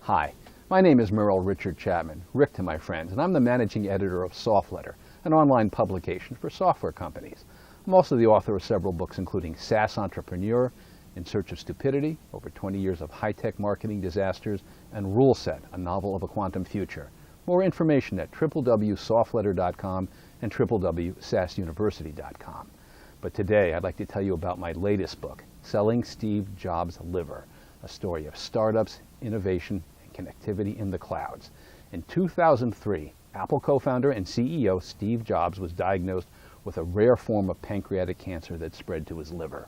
Hi, my name is Merrill Richard Chapman, Rick to my friends, and I'm the managing editor of SoftLetter, an online publication for software companies. I'm also the author of several books, including SaaS Entrepreneur, In Search of Stupidity, over 20 years of high-tech marketing disasters, and Rule Set, a novel of a quantum future. More information at www.softletter.com and www.saasuniversity.com. But today I'd like to tell you about my latest book, Selling Steve Jobs' Liver, a story of startups, innovation, and connectivity in the clouds. In 2003, Apple co-founder and CEO Steve Jobs was diagnosed with a rare form of pancreatic cancer that spread to his liver.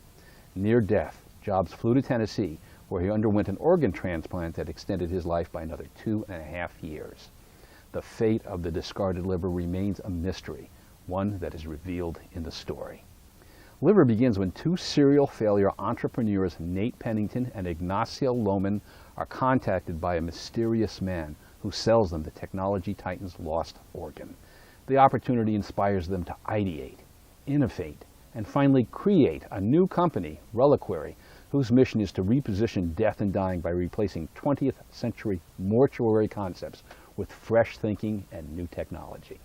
Near death, Jobs flew to Tennessee, where he underwent an organ transplant that extended his life by another 2.5 years. The fate of the discarded liver remains a mystery, one that is revealed in the story. Liver begins when two serial failure entrepreneurs, Nate Pennington and Ignacio Lohman, are contacted by a mysterious man who sells them the technology titan's lost organ. The opportunity inspires them to ideate, innovate, and finally create a new company, Reliquary, whose mission is to reposition death and dying by replacing 20th century mortuary concepts with fresh thinking and new technology.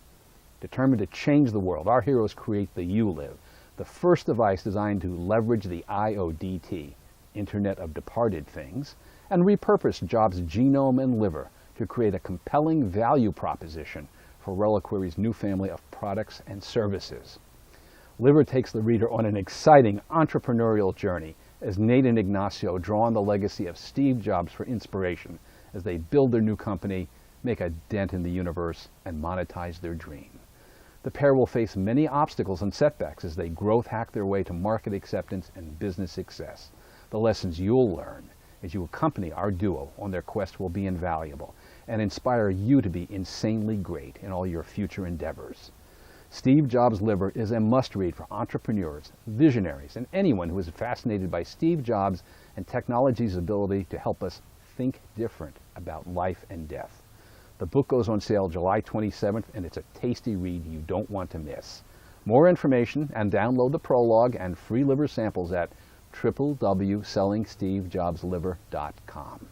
Determined to change the world, our heroes create the YouLive, the first device designed to leverage the IoDT, Internet of Departed Things, and repurpose Jobs' genome and liver to create a compelling value proposition for Reliquary's new family of products and services. Liver takes the reader on an exciting entrepreneurial journey as Nate and Ignacio draw on the legacy of Steve Jobs for inspiration as they build their new company, make a dent in the universe, and monetize their dream. The pair will face many obstacles and setbacks as they growth hack their way to market acceptance and business success. The lessons you'll learn as you accompany our duo on their quest will be invaluable and inspire you to be insanely great in all your future endeavors. Steve Jobs' Liver is a must-read for entrepreneurs, visionaries, and anyone who is fascinated by Steve Jobs and technology's ability to help us think different about life and death. The book goes on sale July 27th, and it's a tasty read you don't want to miss. More information and download the prologue and free liver samples at www.sellingstevejobsliver.com.